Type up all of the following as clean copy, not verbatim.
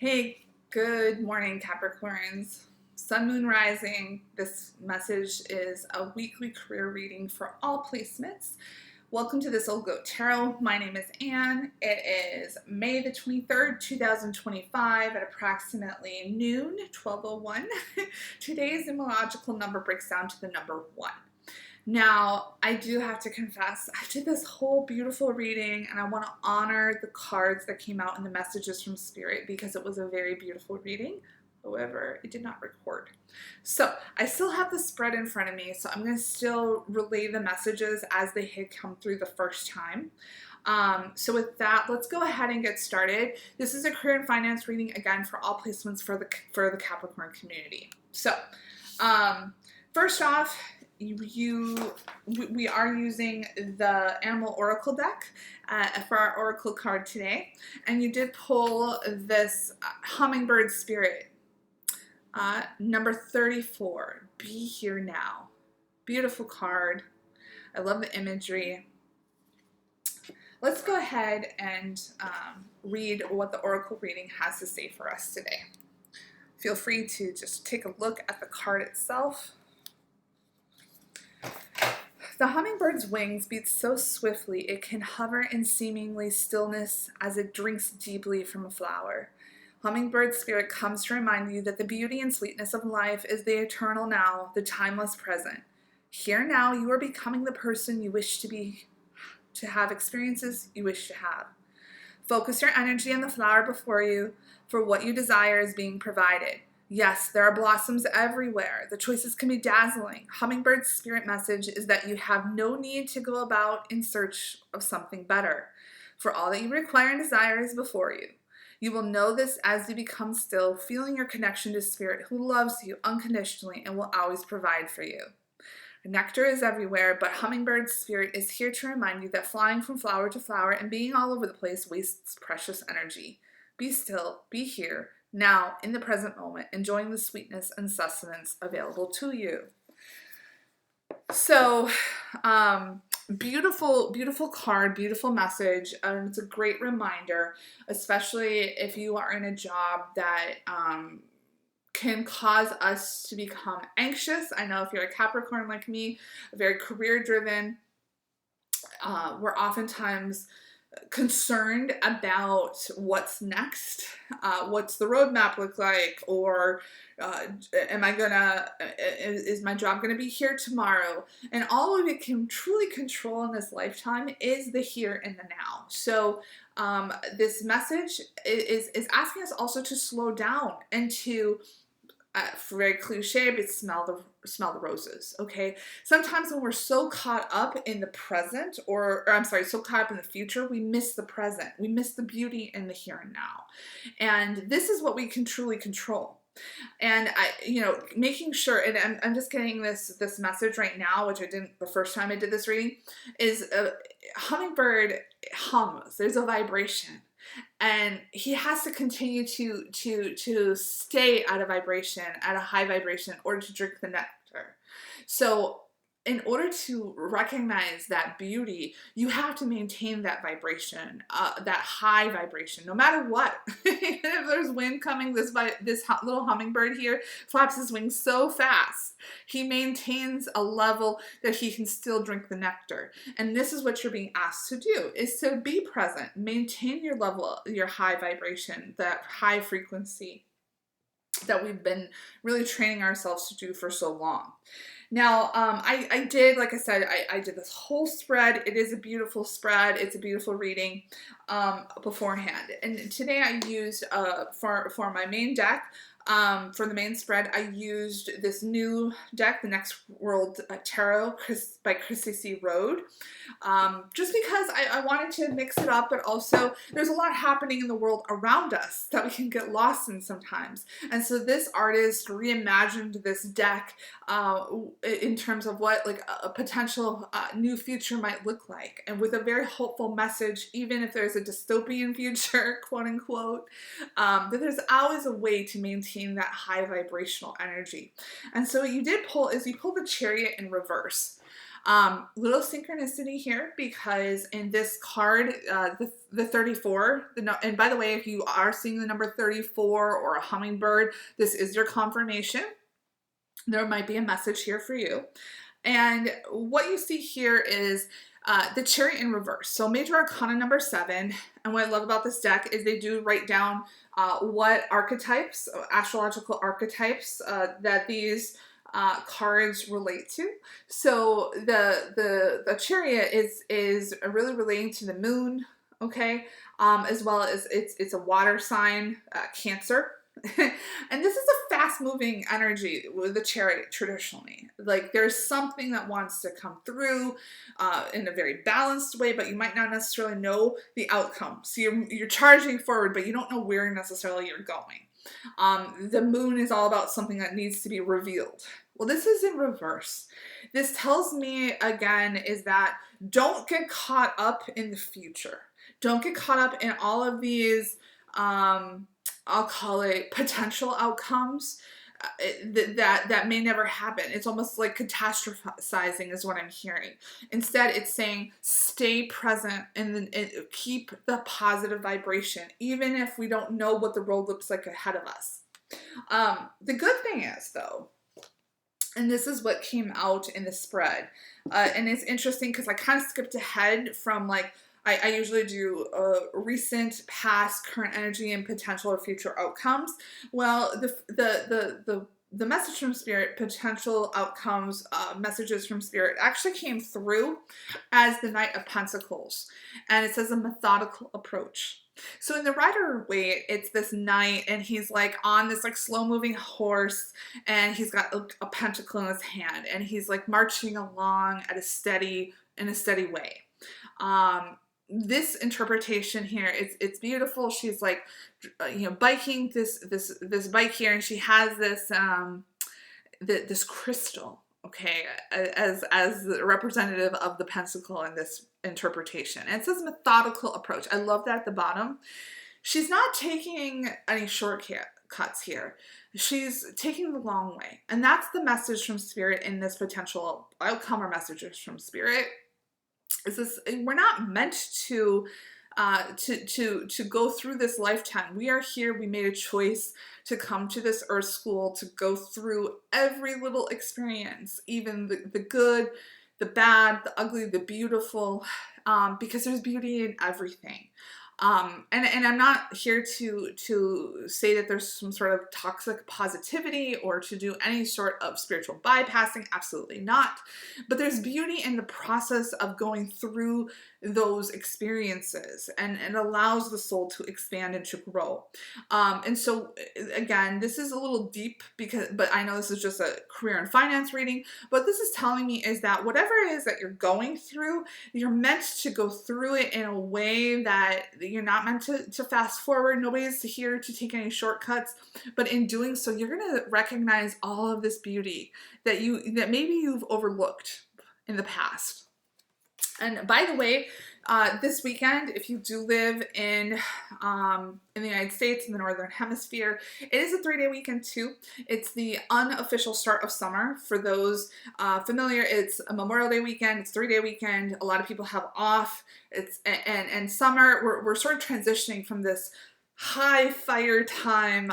Hey, good morning, Capricorns. Sun, Moon, Rising. This message is a weekly career reading for all placements. Welcome to this Old Goat Tarot. My name is Anne. It is May the 23rd, 2025 at approximately noon, 12:01. Today's numerological number breaks down to the number 1. Now, I do have to confess, I did this whole beautiful reading and I want to honor the cards that came out in the messages from Spirit because it was a very beautiful reading. However, it did not record. So I still have the spread in front of me, so I'm going to still relay the messages as they had come through the first time. So with that, let's go ahead and get started. This is a career and finance reading, again, for all placements for the Capricorn community. So first off, we are using the Animal Oracle deck for our Oracle card today, and you did pull this Hummingbird Spirit, number 34, Be Here Now. Beautiful card. I love the imagery. Let's go ahead and read what the Oracle reading has to say for us today. Feel free to just take a look at the card itself. The hummingbird's wings beat so swiftly it can hover in seemingly stillness as it drinks deeply from a flower. Hummingbird spirit comes to remind you that the beauty and sweetness of life is the eternal now, the timeless present. Here now, you are becoming the person you wish to be, to have experiences you wish to have. Focus your energy on the flower before you, for what you desire is being provided. Yes, there are blossoms everywhere. The choices can be dazzling. Hummingbird's spirit message is that you have no need to go about in search of something better, for all that you require and desire is before you. You will know this as you become still, feeling your connection to Spirit, who loves you unconditionally and will always provide for you. Nectar is everywhere, but Hummingbird's spirit is here to remind you that flying from flower to flower and being all over the place wastes precious energy. Be still, be here, now, in the present moment, enjoying the sweetness and sustenance available to you. So, beautiful card, beautiful message. It's a great reminder, especially if you are in a job that can cause us to become anxious. I know if you're a Capricorn like me, very career driven, we're oftentimes concerned about what's next, what's the roadmap look like, or is my job gonna be here tomorrow? And all we can truly control in this lifetime is the here and the now. So this message is asking us also to slow down and to very cliche, but smell the roses, okay? Sometimes when we're so caught up in the present, or I'm sorry, so caught up in the future, we miss the present. We miss the beauty in the here and now. And this is what we can truly control. And making sure, and I'm just getting this message right now, which I didn't the first time I did this reading, is hummingbird hums. There's a vibration. And he has to continue to stay at a vibration, at a high vibration, in order to drink the nectar. So in order to recognize that beauty, you have to maintain that vibration, that high vibration, no matter what. If there's wind coming, this little hummingbird here flaps his wings so fast. He maintains a level that he can still drink the nectar. And this is what you're being asked to do, is to be present, maintain your level, your high vibration, that high frequency that we've been really training ourselves to do for so long. Now, I did, like I said, I did this whole spread. It is a beautiful spread. It's a beautiful reading beforehand. And today I used, for my main deck, for the main spread, I used this new deck, the Next World Tarot by Christy Road, just because I wanted to mix it up, but also there's a lot happening in the world around us that we can get lost in sometimes. And so this artist reimagined this deck in terms of what like a potential new future might look like, and with a very hopeful message, even if there's a dystopian future, quote unquote, that there's always a way to maintain that high vibrational energy. And so what you did pull is you pulled the Chariot in reverse. Little synchronicity here because in this card, the 34, and by the way, if you are seeing the number 34 or a hummingbird, this is your confirmation. There might be a message here for you. And what you see here is the Chariot in reverse. So major arcana number 7. And what I love about this deck is they do write down what archetypes, astrological archetypes that these cards relate to. So the Chariot is really relating to the moon, okay, as well as it's a water sign, Cancer. And this is a fast-moving energy with the Chariot traditionally. Like there's something that wants to come through in a very balanced way, but you might not necessarily know the outcome. So you're charging forward, but you don't know where necessarily you're going. The moon is all about something that needs to be revealed. Well, this is in reverse. This tells me, again, is that don't get caught up in the future. Don't get caught up in all of these I'll call it potential outcomes that may never happen. It's almost like catastrophizing is what I'm hearing. Instead, it's saying stay present and keep the positive vibration, even if we don't know what the road looks like ahead of us. The good thing is, though, and this is what came out in the spread, and it's interesting because I kind of skipped ahead from like, I usually do recent, past, current energy, and potential or future outcomes. Well, the message from Spirit, potential outcomes, messages from Spirit actually came through as the Knight of Pentacles. And it says a methodical approach. So in the Rider-Waite, it's this knight, and he's like on this like slow-moving horse, and he's got a pentacle in his hand, and he's like marching along in a steady way. This interpretation here, it's beautiful. She's like, biking this bike here, and she has this this crystal, okay, as representative of the pentacle in this interpretation. And it says methodical approach. I love that at the bottom. She's not taking any shortcuts here. She's taking the long way, and that's the message from Spirit in this potential outcome or messages from Spirit. Is this, we're not meant to go through this lifetime. We are here. We made a choice to come to this earth school to go through every little experience, even the good, the bad, the ugly, the beautiful, because there's beauty in everything. And I'm not here to say that there's some sort of toxic positivity or to do any sort of spiritual bypassing. Absolutely not. But there's beauty in the process of going through those experiences, and it allows the soul to expand and to grow. And so again, this is a little deep but I know this is just a career and finance reading, but this is telling me is that whatever it is that you're going through, you're meant to go through it in a way that you're not meant to fast forward. Nobody's here to take any shortcuts, but in doing so, you're going to recognize all of this beauty that maybe you've overlooked in the past. And by the way, this weekend, if you do live in the United States, in the Northern Hemisphere, it is a 3-day weekend too. It's the unofficial start of summer. For those familiar, it's a Memorial Day weekend. It's a 3-day weekend. A lot of people have off. And summer, we're sort of transitioning from this high fire time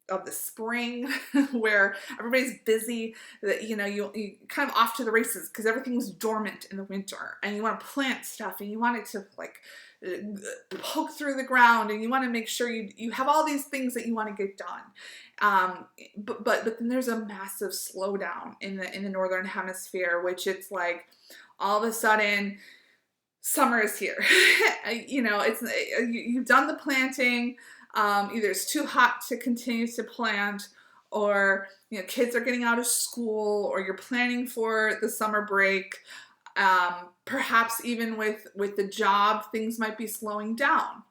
of the spring where everybody's busy, that you kind of off to the races because everything's dormant in the winter, and you want to plant stuff, and you want it to like poke through the ground, and you want to make sure you have all these things that you want to get done. But then there's a massive slowdown in the Northern Hemisphere, which it's like all of a sudden summer is here. You've done the planting. Either it's too hot to continue to plant, or kids are getting out of school, or you're planning for the summer break. Perhaps even with the job, things might be slowing down.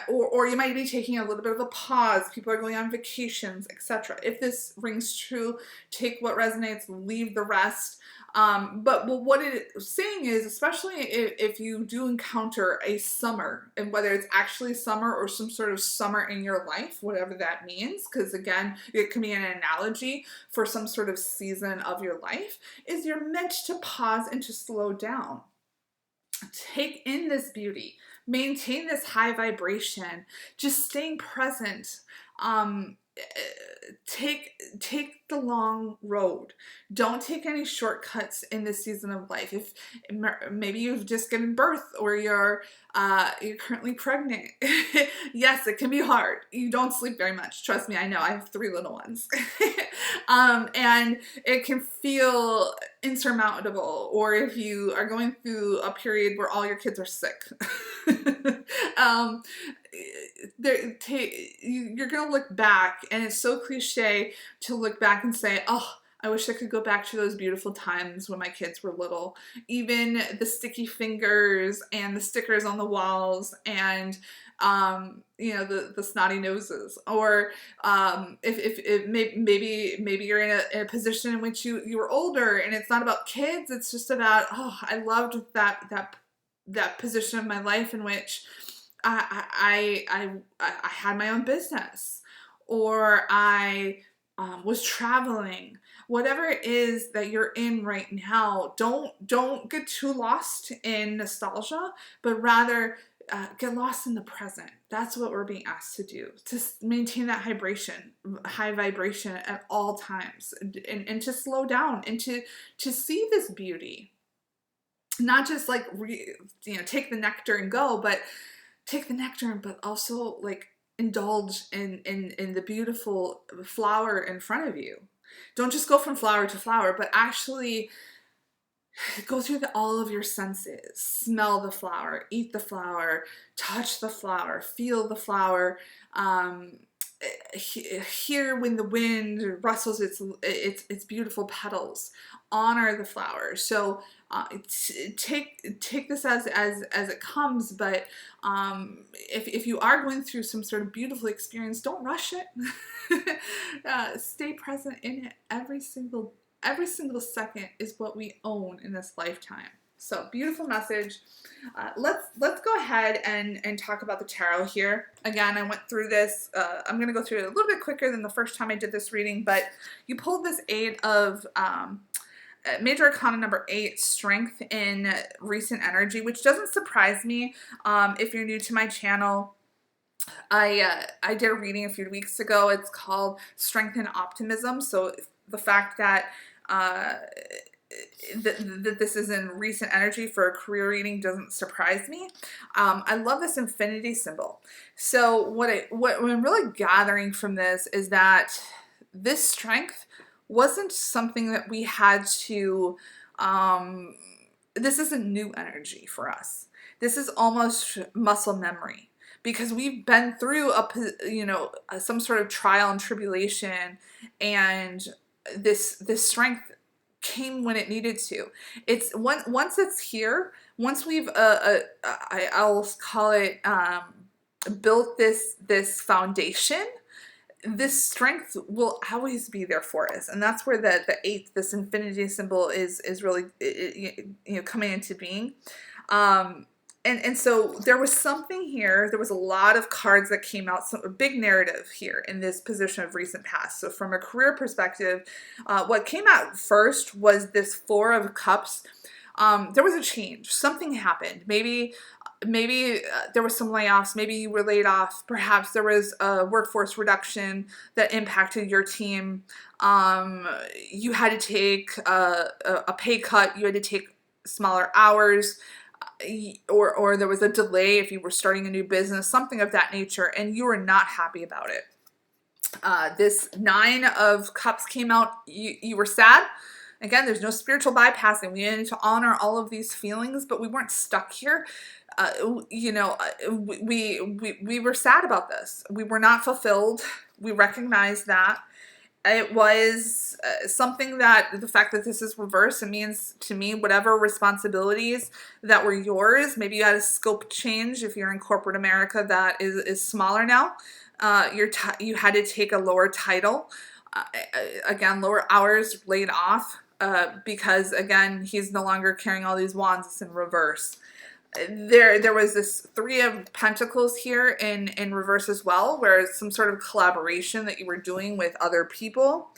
Or you might be taking a little bit of a pause. People are going on vacations, etc. If this rings true, take what resonates, leave the rest. But what it is saying is, especially if you do encounter a summer, and whether it's actually summer or some sort of summer in your life, whatever that means, because again, it can be an analogy for some sort of season of your life, is you're meant to pause and to slow down. Take in this beauty, maintain this high vibration, just staying present. Take the long road. Don't take any shortcuts in this season of life. If maybe you've just given birth, or you're currently pregnant, yes, it can be hard. You don't sleep very much. Trust me, I know. I have 3 little ones, and it can feel insurmountable. Or if you are going through a period where all your kids are sick. You're going to look back, and it's so cliche to look back and say, oh, I wish I could go back to those beautiful times when my kids were little. Even the sticky fingers and the stickers on the walls, and the snotty noses. Or if maybe you're in a position in which you were older, and it's not about kids, it's just about, oh, I loved that position of my life in which I had my own business, or I was traveling. Whatever it is that you're in right now, don't get too lost in nostalgia, but rather get lost in the present. That's what we're being asked to do, to maintain that high vibration at all times, and to slow down, and to see this beauty. Not just like take the nectar and go, but take the nectar, but also like indulge in the beautiful flower in front of you. Don't just go from flower to flower, but actually go through all of your senses. Smell the flower, eat the flower, touch the flower, feel the flower, hear when the wind rustles its beautiful petals. Honor the flower. So take this as it comes, but if you are going through some sort of beautiful experience, don't rush it. Stay present in it. Every single second is what we own in this lifetime. So beautiful message. Let's go ahead and talk about the tarot here. Again, I went through this. I'm going to go through it a little bit quicker than the first time I did this reading, but you pulled this 8 of Major Arcana number 8, Strength in Recent Energy, which doesn't surprise me. If you're new to my channel, I did a reading a few weeks ago. It's called Strength and Optimism. So the fact that that this is in recent energy for a career reading doesn't surprise me. I love this infinity symbol. So what I'm really gathering from this is that this strength wasn't something that we had to, this isn't new energy for us. This is almost muscle memory, because we've been through some sort of trial and tribulation, and this strength came when it needed to. It's once it's here, once we've I'll call it built this foundation, this strength will always be there for us. And that's where the 8th, this infinity symbol, is really coming into being. And so there was something here. There was a lot of cards that came out, a big narrative here in this position of recent past. So from a career perspective, what came out first was this 4 of Cups. There was a change. Something happened. Maybe there were some layoffs. Maybe you were laid off. Perhaps there was a workforce reduction that impacted your team. You had to take a pay cut. You had to take smaller hours. Or there was a delay if you were starting a new business, something of that nature, and you were not happy about it. This 9 of Cups came out. You were sad. Again, there's no spiritual bypassing. We needed to honor all of these feelings, but we weren't stuck here. We were sad about this. We were not fulfilled. We recognized that. It was something that the fact that this is reversed, it means to me whatever responsibilities that were yours, maybe you had a scope change if you're in corporate America that is smaller now. You had to take a lower title, again, lower hours, laid off. because again, he's no longer carrying all these wands. It's in reverse. There was this Three of Pentacles here in reverse as well, where it's some sort of collaboration that you were doing with other people.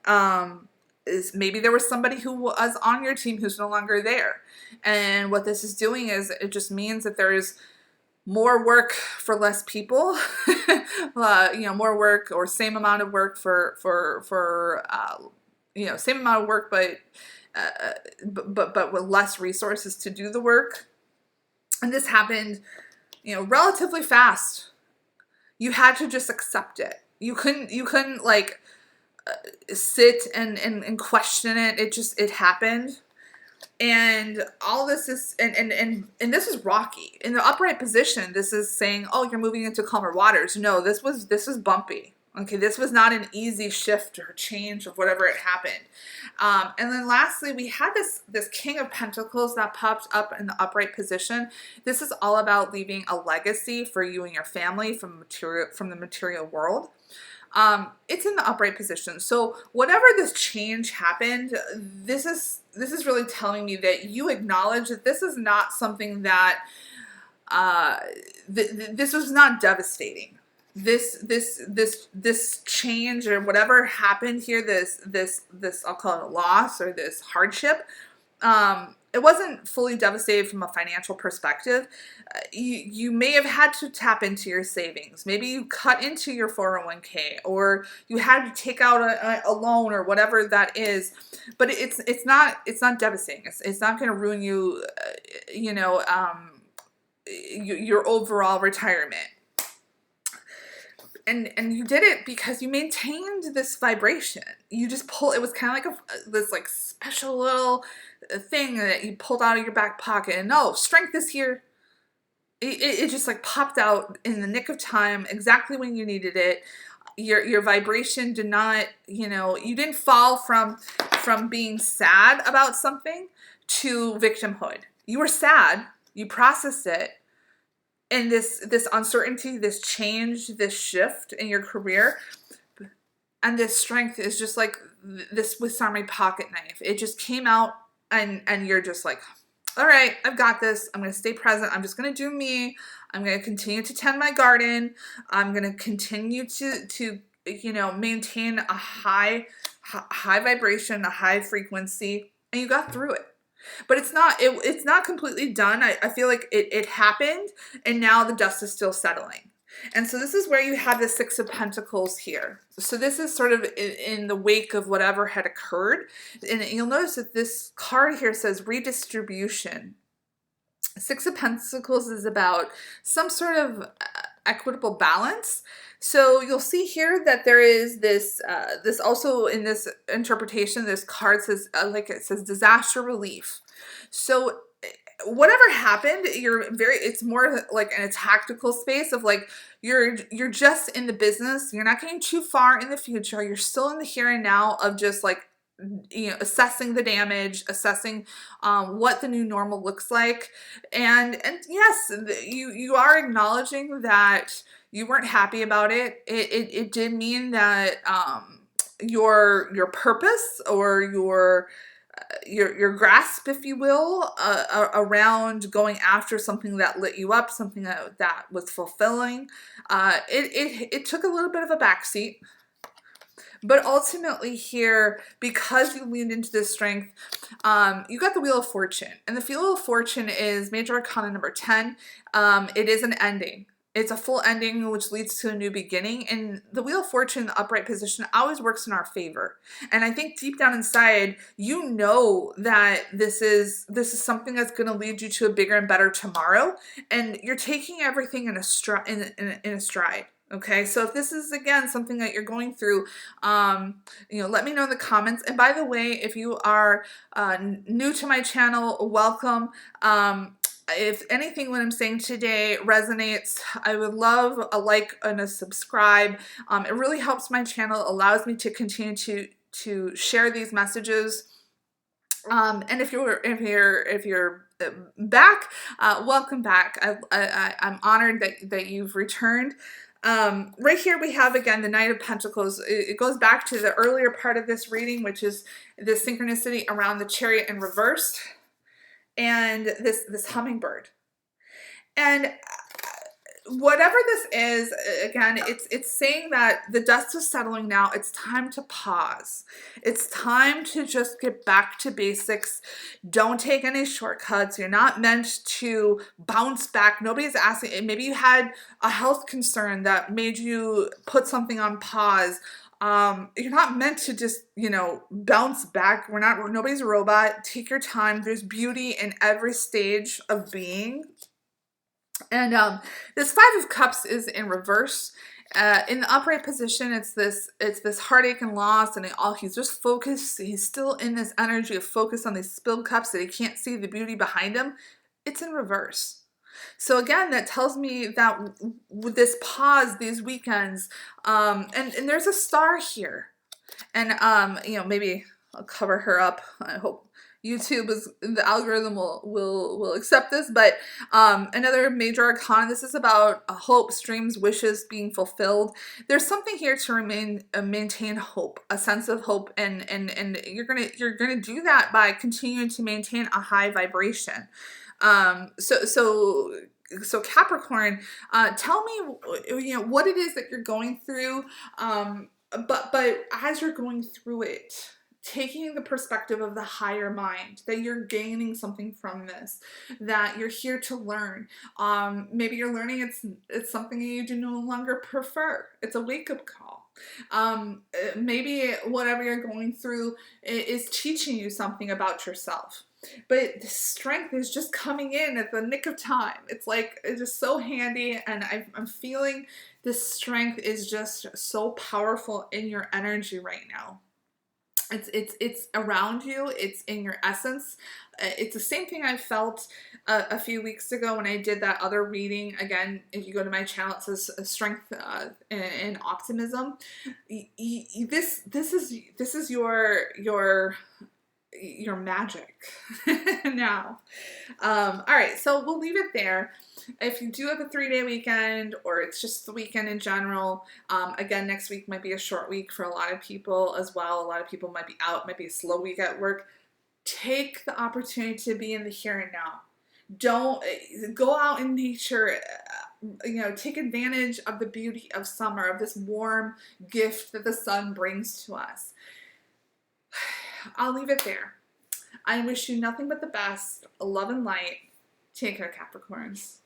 Maybe there was somebody who was on your team who's no longer there. And what this is doing is it just means that there is more work for less people, more work or same amount of work for same amount of work, but with less resources to do the work. And this happened, relatively fast. You had to just accept it. You couldn't like sit and question it. It happened. And all this is, and this is rocky. In the upright position, this is saying, oh, you're moving into calmer waters. No, this was bumpy. Okay, this was not an easy shift or change of whatever had happened. And then lastly, we had this King of Pentacles that popped up in the upright position. This is all about leaving a legacy for you and your family from the material world. It's in the upright position. So whatever this change happened, this is really telling me that you acknowledge that this is not something that this was not devastating. This change or whatever happened here, this I'll call it a loss or this hardship, it wasn't fully devastated from a financial perspective. You may have had to tap into your savings. Maybe you cut into your 401k, or you had to take out a loan or whatever that is. But it's not devastating. It's not going to ruin you, your overall retirement. And you did it because you maintained this vibration. You just it was kind of like this like special little thing that you pulled out of your back pocket. And no, strength is here. It just like popped out in the nick of time, exactly when you needed it. Your vibration did not, you didn't fall from being sad about something to victimhood. You were sad, you processed it. And this uncertainty, this change, this shift in your career, and this strength is just like this Swiss Army pocket knife. It just came out, and you're just like, all right, I've got this. I'm going to stay present. I'm just going to do me. I'm going to continue to tend my garden. I'm going to continue to maintain a high vibration, a high frequency, and you got through it. But it's not completely done. I feel like it happened, and now the dust is still settling. And so this is where you have the Six of Pentacles here. So this is sort of in the wake of whatever had occurred. And you'll notice that this card here says redistribution. Six of Pentacles is about some sort of equitable balance. So you'll see here that there is this also in this interpretation, this card says, it says disaster relief. So whatever happened, it's more like in a tactical space of like, you're just in the business. You're not getting too far in the future. You're still in the here and now of just like, assessing the damage, assessing what the new normal looks like. And yes, you are acknowledging that you weren't happy about it. It did mean that your purpose or your grasp, if you will, around going after something that lit you up, something that was fulfilling, it took a little bit of a backseat. But ultimately here, because you leaned into this strength, you got the Wheel of Fortune. And the Wheel of Fortune is Major Arcana number 10. It is an ending. It's a full ending, which leads to a new beginning. And the Wheel of Fortune, the upright position, always works in our favor. And I think deep down inside, you know that this is something that's going to lead you to a bigger and better tomorrow. And you're taking everything in a stride. Okay, so if this is, again, something that you're going through, let me know in the comments. And by the way, if you are new to my channel, welcome. If anything what I'm saying today resonates, I would love a like and a subscribe. It really helps my channel, allows me to continue to share these messages. And if you're back, welcome back. I'm honored that you've returned. Right here we have again the Knight of Pentacles. It goes back to the earlier part of this reading, which is the synchronicity around the Chariot in reverse and this hummingbird. And whatever this is, again, it's saying that the dust is settling now. It's time to pause. It's time to just get back to basics. Don't take any shortcuts. You're not meant to bounce back. Nobody's asking. Maybe you had a health concern that made you put something on pause. You're not meant to just, bounce back. Nobody's a robot. Take your time. There's beauty in every stage of being. And this Five of Cups is in reverse. In the upright position, it's this heartache and loss, and he's just focused. He's still in this energy of focus on these spilled cups that he can't see the beauty behind him. It's in reverse. So again, that tells me that with this pause, these weekends, and there's a star here, and maybe I'll cover her up. I hope the algorithm will accept this, but another major arcana. This is about hopes, dreams, wishes being fulfilled. There's something here to maintain hope, a sense of hope, and you're gonna do that by continuing to maintain a high vibration. So Capricorn, tell me what it is that you're going through, but as you're going through it, taking the perspective of the higher mind, that you're gaining something from this, that you're here to learn. Maybe you're learning it's something you do no longer prefer. It's a wake-up call. Maybe whatever you're going through is teaching you something about yourself. But the strength is just coming in at the nick of time. It's just so handy, and I'm feeling this strength is just so powerful in your energy right now. It's around you. It's in your essence. It's the same thing I felt a few weeks ago when I did that other reading. Again, if you go to my channel, it says strength and optimism. This is your magic now. All right, so we'll leave it there. If you do have a 3-day weekend, or it's just the weekend in general, again, next week might be a short week for a lot of people as well. A lot of people might be out, might be a slow week at work. Take the opportunity to be in the here and now. Don't go out in nature. Take advantage of the beauty of summer, of this warm gift that the sun brings to us. I'll leave it there. I wish you nothing but the best, love and light. Take care, Capricorns.